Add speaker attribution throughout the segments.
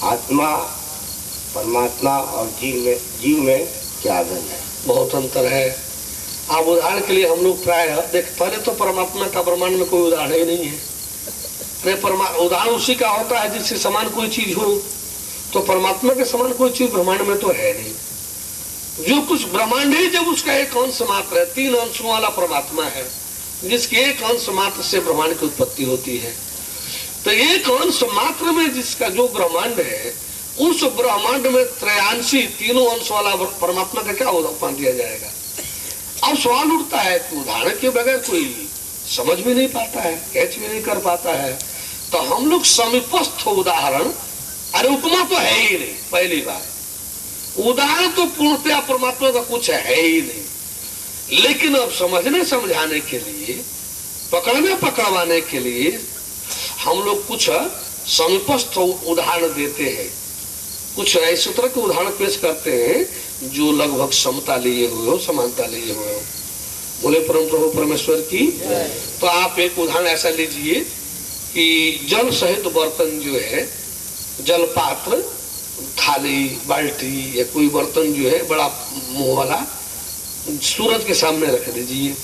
Speaker 1: आत्मा परमात्मा और जीव में क्या अंतर है?
Speaker 2: बहुत अंतर है। आप उदाहरण के लिए हम लोग प्राय देख, पहले तो परमात्मा का ब्रह्मांड में कोई उदाहरण ही नहीं है। उदाहरण उसी का होता है जिससे समान कोई चीज हो, तो परमात्मा के समान कोई चीज ब्रह्मांड में तो है नहीं। जो कुछ ब्रह्मांड ही जब उसका एक अंश मात्र है, 3 अंशों वाला परमात्मा है जिसके एक अंश मात्र से ब्रह्मांड की उत्पत्ति होती है। तो एक अंश मात्र में जिसका जो ब्रह्मांड है, उस ब्रह्मांड में त्रयांशी 3 अंश वाला परमात्मा का क्या उदाहरण दिया जाएगा? अब सवाल उठता है कि उदाहरण के बगैर कोई समझ भी नहीं पाता है, कैच भी नहीं कर पाता है। तो हम लोग समीपस्थ उदाहरण, अरे उपमा तो है ही नहीं। पहली बात, उदाहरण तो पूर्णतया परमात्मा का कुछ है ही नहीं। लेकिन अब समझने समझाने के लिए, पकड़ने पकड़वाने के लिए हम लोग कुछ समीपस्थ उदाहरण देते हैं, कुछ ऐसे तरह के उदाहरण पेश करते हैं जो लगभग समता लिए हुए हो, समानता लिए हुए हो। बोले परम प्रभु परमेश्वर की। तो आप एक उदाहरण ऐसा लीजिए कि जल सहित बर्तन जो है, जल पात्र, थाली, बाल्टी या कोई बर्तन जो है बड़ा मुंह वाला, सूरज के सामने रख दीजिए।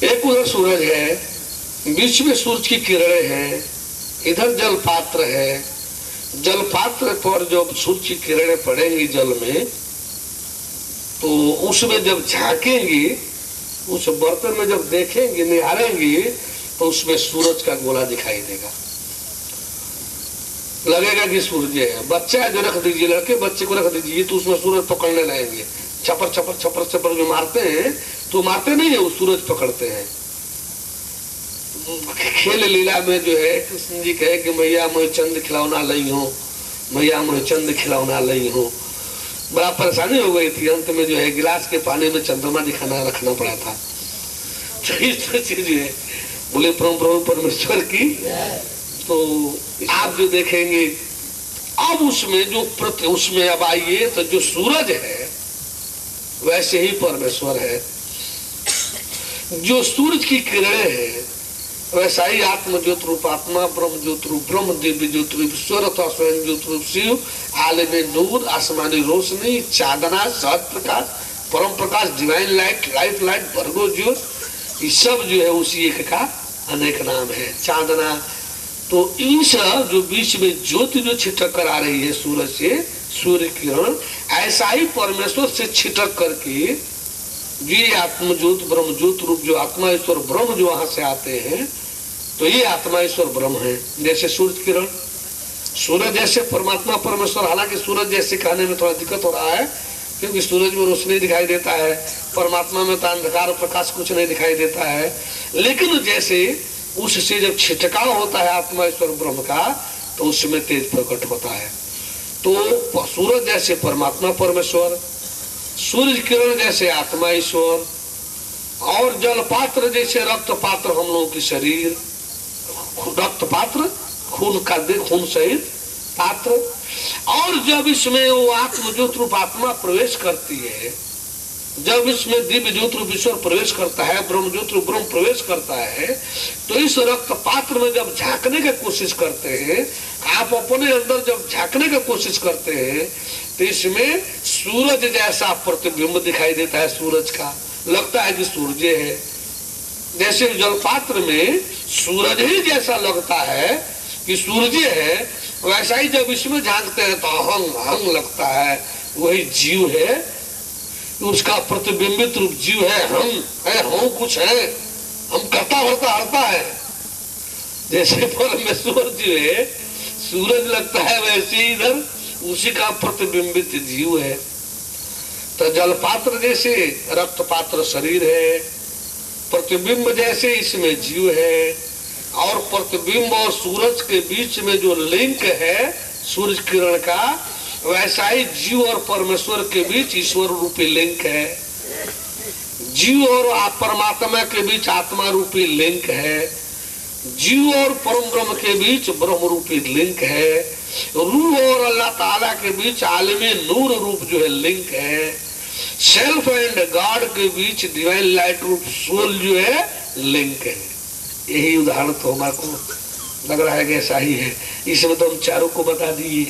Speaker 2: एक उधर सूरज है, बीच में सूरज की किरणें हैं, इधर जल पात्र है। जल पात्र पर जब सूरज की किरणें पड़ेंगी जल में, तो उसमें जब झांकेंगी, उस बर्तन में जब देखेंगे, निहारेंगे, तो उसमें सूरज का गोला दिखाई देगा। लगेगा कि सूरज है। बच्चा जो रख दीजिए, लड़के बच्चे को रख दीजिए, तो उसमें सूरज पकड़ने लगेंगे। छपर छपर छपर छपर जो मारते हैं, तो मारते नहीं है, वो सूरज पकड़ते हैं। खेल लीला में जो है कृष्ण जी कहे कि मैया मैं चंद खिलौना लई हूँ, मैया मैं चंद खिलौना लई हूँ। बड़ा परेशानी हो गई थी, अंत में जो है गिलास के पानी में चंद्रमा दिखाना रखना पड़ा था। तो इस चीज है। बोले प्रभु परमेश्वर की। तो आप जो देखेंगे अब उसमें अब आइए, तो जो सूरज है वैसे ही परमेश्वर है। जो सूरज की किरणें है वैसा ही आत्म ज्योत रूप आत्मा, ब्रह्म ज्योत रूप ब्रह्म, दिव्य ज्योत रूप ईश्वर अथवा स्वयं ज्योत रूप शिव, आलमे नूर, आसमानी रोशनी, चांदना, सहज प्रकाश, परम प्रकाश, डिवाइन लाइट, लाइफ लाइट, भर्गो ज्योत, ये सब जो है उसी एक का अनेक नाम है। चांदना, तो इन सब जो बीच में ज्योति जो छिटक कर आ रही है सूरज से, सूर्य किरण, ऐसा ही परमेश्वर से छिटक करके ये आत्म ज्योत ब्रह्म ज्योत रूप जो आत्मा ईश्वर ब्रह्म जो वहां से आते हैं, तो ये आत्मा ईश्वर ब्रह्म है। जैसे सूर्य किरण, सूरज जैसे परमात्मा परमेश्वर, हालांकि सूरज जैसे कहने में थोड़ा दिक्कत हो रहा है क्योंकि सूरज में रोशनी दिखाई देता है, परमात्मा में तो अंधकार प्रकाश कुछ नहीं दिखाई देता है। लेकिन जैसे उससे जब छिटकाव होता है आत्मा ईश्वर ब्रह्म का, तो उसमें तेज प्रकट होता है। तो सूरज जैसे परमात्मा परमेश्वर, सूर्य किरण जैसे आत्मा ईश्वर, और जल पात्र जैसे रक्त पात्र हम लोगों की शरीर, रक्त पात्र खून सहित पात्र। और जब इसमें वो आत्म ज्योत रूप आत्मा प्रवेश करती है, जब इसमें दिव्य ज्योत रूप ईश्वर प्रवेश करता है, ब्रह्म ज्योत रूप ब्रह्म प्रवेश करता है, तो इस रक्त पात्र में जब झांकने की कोशिश करते हैं, आप अपने अंदर जब झांकने की कोशिश करते हैं, तो इसमें सूरज जैसा प्रतिबिंब दिखाई देता है। सूरज का लगता है कि सूरज है, जैसे जलपात्र में सूरज ही जैसा लगता है कि सूरज है, वैसा ही जब इसमें झांकते हैं तो हंग हंग लगता है, वही जीव है, उसका प्रतिबिंबित रूप जीव है। हम कुछ है, हम करता भरता हरता है। जैसे परमेश्वर जीव है, सूरज लगता है, वैसे ही इधर उसी का प्रतिबिंबित जीव है। तो जलपात्र जैसे रक्त पात्र शरीर है, प्रतिबिंब जैसे इसमें जीव है, और प्रतिबिंब और सूरज के बीच में जो लिंक है सूर्य किरण का, वैसा ही जीव और परमेश्वर के बीच ईश्वर रूपी लिंक है। जीव और परमात्मा के बीच आत्मा रूपी लिंक है। जीव और परम ब्रह्म के बीच ब्रह्म रूपी लिंक है। रूह और अल्लाह ताला के बीच आलमी नूर रूप जो है लिंक है। सेल्फ एंड गॉड के बीच डिवाइन लाइट रूप सोल जो है लिंक है। यही उदाहरण तो हमारे को लग रहा है कि ऐसा ही है। इसमें तो हम चारों को बता दिए।